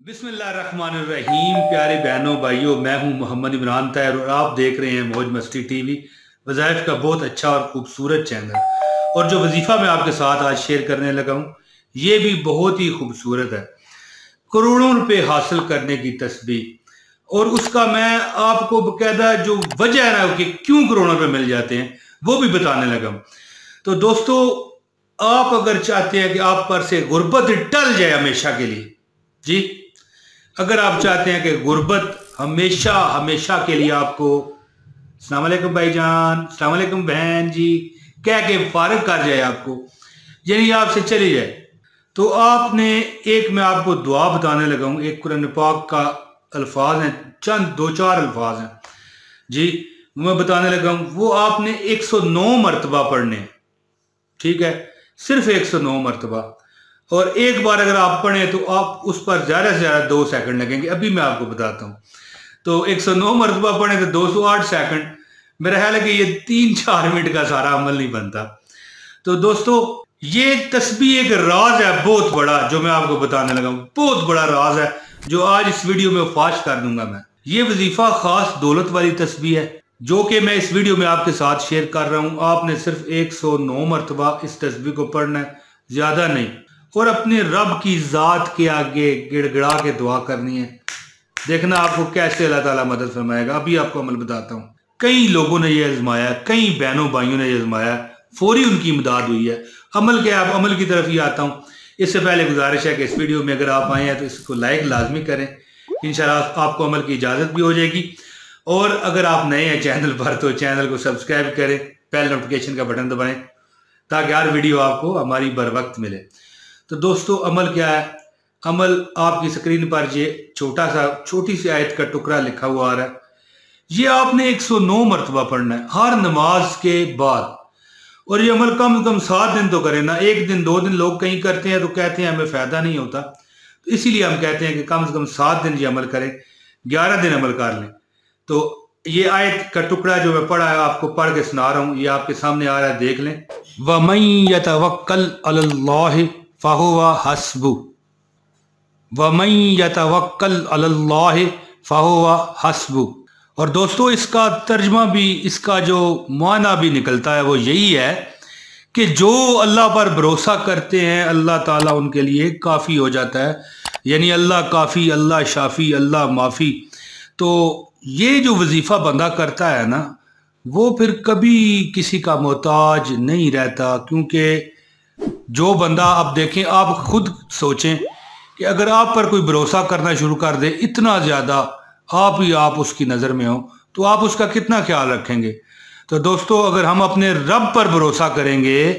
बिस्मिल्लाहिर्रहमानिर्रहीम। प्यारे बहनों भाइयों, मैं हूं मोहम्मद इमरान ताहिर और आप देख रहे हैं मौज मस्ती टीवी, वज़ाइफ का बहुत अच्छा और खूबसूरत चैनल। और जो वजीफ़ा मैं आपके साथ आज शेयर करने लगा हूं, ये भी बहुत ही खूबसूरत है। करोड़ों रुपए हासिल करने की तस्बीह, और उसका मैं आपको बकायदा जो वजह है ना कि क्यों करोड़ों रुपए मिल जाते हैं वो भी बताने लगा हूं। तो दोस्तों, आप अगर चाहते हैं कि आप पर से गुर्बत टल जाए हमेशा के लिए, जी, अगर आप चाहते हैं कि गुर्बत हमेशा हमेशा के लिए आपको अस्सलाम वालेकुम भाईजान, अस्सलाम वालेकुम बहन जी कह के फारिग कर जाए, आपको यानी आपसे चली जाए, तो आपने एक, मैं आपको दुआ बताने लगा हूं, एक कुरान पाक का अल्फाज हैं, चंद दो चार अल्फाज हैं जी, मैं बताने लगा हूं। वो आपने 109 मरतबा पढ़ने, ठीक है, सिर्फ 109 मरतबा। और एक बार अगर आप पढ़ें तो आप उस पर ज़्यादा से ज़्यादा 2 सेकंड लगेंगे। अभी मैं आपको बताता हूँ। तो 109 मरतबा पढ़ें तो 208 सेकंड, मेरा ख्याल है कि ये 3-4 मिनट का सारा अमल नहीं बनता। तो दोस्तों, ये तस्बीह एक राज है बहुत बड़ा, जो मैं आपको बताने लगा हूँ, बहुत बड़ा राज है जो आज इस वीडियो में फाश कर दूंगा मैं। ये वजीफा खास दौलत वाली तस्बीह है जो कि मैं इस वीडियो में आपके साथ शेयर कर रहा हूँ। आपने सिर्फ 109 मरतबा इस तस्बीह को पढ़ना है, ज्यादा नहीं, और अपने रब की जात के आगे गिड़गिड़ा के दुआ करनी है। देखना आपको कैसे अल्लाह ताला मदद फरमाएगा। अभी आपको अमल बताता हूँ। कई लोगों ने ये आजमाया, कई बहनों भाइयों ने ये आजमाया, फौरी उनकी इमदाद हुई है। अमल क्या है, अमल की तरफ ही आता हूँ। इससे पहले गुजारिश है कि इस वीडियो में अगर आप आए हैं तो इसको लाइक लाजमी करें, इंशाल्लाह आपको अमल की इजाज़त भी हो जाएगी। और अगर आप नए हैं चैनल पर तो चैनल को सब्सक्राइब करें, बेल नोटिफिकेशन का बटन दबाएं ताकि हर वीडियो आपको हमारी बर वक्त मिले। तो दोस्तों, अमल क्या है? अमल आपकी स्क्रीन पर ये छोटी सी आयत का टुकड़ा लिखा हुआ आ रहा है। ये आपने 109 मरतबा पढ़ना है हर नमाज के बाद। और ये अमल कम से कम 7 दिन तो करें ना, 1 दिन 2 दिन लोग कहीं करते हैं तो कहते हैं हमें फायदा नहीं होता, तो इसीलिए हम कहते हैं कि कम से कम 7 दिन ये अमल करें, 11 दिन अमल कर लें। तो ये आयत का टुकड़ा जो मैं पढ़ा है आपको पढ़ के सुना रहा हूँ, ये आपके सामने आ रहा है, देख लें। वमन यतवक्कल अलल्लाह फहुवा हस्बु, वमन यतवक्कल अलल्लाह फहुवा हस्बु। और दोस्तों, इसका तर्जमा भी, इसका जो माना भी निकलता है वो यही है कि जो अल्लाह पर भरोसा करते हैं अल्लाह ताला उनके लिए काफ़ी हो जाता है। यानी अल्लाह काफ़ी, अल्लाह शाफी, अल्लाह माफ़ी। तो ये जो वजीफ़ा बंदा करता है ना, वो फिर कभी किसी का मोहताज नहीं रहता। क्योंकि जो बंदा, आप देखें, आप खुद सोचें कि अगर आप पर कोई भरोसा करना शुरू कर दे, इतना ज़्यादा आप उसकी नज़र में हो, तो आप उसका कितना ख्याल रखेंगे। तो दोस्तों, अगर हम अपने रब पर भरोसा करेंगे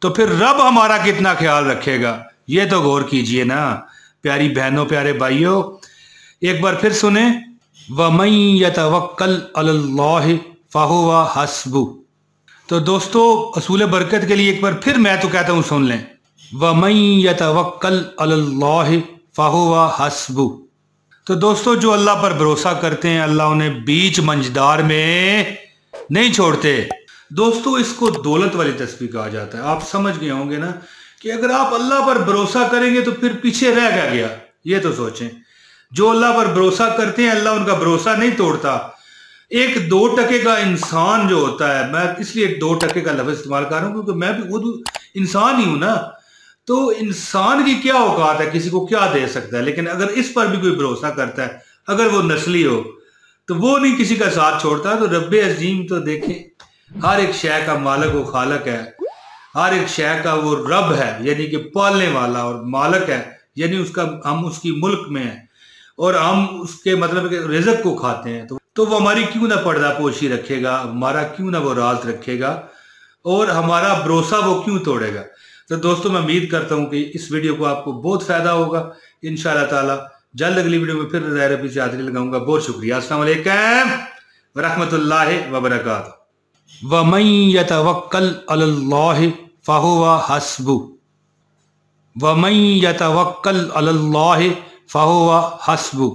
तो फिर रब हमारा कितना ख्याल रखेगा, ये तो गौर कीजिए ना। प्यारी बहनों, प्यारे भाइयों, एक बार फिर सुने, वमन यतवक्कल अलल्लाह फहुवा हस्बु। तो दोस्तों, असूल बरकत के लिए एक बार फिर मैं तो कहता हूँ सुन लें, वमन यतवक्कल अलल्लाह फहुवा हस्बु। तो दोस्तों, जो अल्लाह पर भरोसा करते हैं अल्लाह उन्हें बीच मंझदार में नहीं छोड़ते। दोस्तों, इसको दौलत वाली तस्बीह कहा जाता है। आप समझ गए होंगे ना कि अगर आप अल्लाह पर भरोसा करेंगे तो फिर पीछे रह क्या गया, ये तो सोचें। जो अल्लाह पर भरोसा करते हैं अल्लाह उनका भरोसा नहीं तोड़ता। एक 2 टके का इंसान जो होता है, मैं इसलिए 2 टके का लफ्ज़ इस्तेमाल कर रहा हूँ क्योंकि मैं भी खुद इंसान ही हूं ना। तो इंसान की क्या औकात है, किसी को क्या दे सकता है, लेकिन अगर इस पर भी कोई भरोसा करता है, अगर वो नस्ली हो, तो वो नहीं किसी का साथ छोड़ता। तो रब्बे अजीम तो देखें, हर एक शय का मालिक व खालक है, हर एक शय का वो रब है, यानी कि पालने वाला, और मालिक है यानी उसका, हम उसकी मुल्क में हैं और हम उसके मतलब के रिज़्क़ को खाते हैं। तो वो हमारी क्यों ना पर्दा पोशी रखेगा, हमारा क्यों ना वो राज रखेगा, और हमारा भरोसा वो क्यों तोड़ेगा। तो दोस्तों, मैं उम्मीद करता हूँ कि इस वीडियो को आपको बहुत फायदा होगा। इंशाअल्लाह ताला जल्द अगली वीडियो में फिर ज़ाहिर से हाजिरी लगाऊंगा। बहुत शुक्रिया। अस्सलाम वालेकुम व रहमतुल्लाहि व बरकातुहू। वमन यतवक्कल अलल्लाह फहुवा हस्बु, वमन यतवक्कल अलल्लाह फहुवा हस्बु।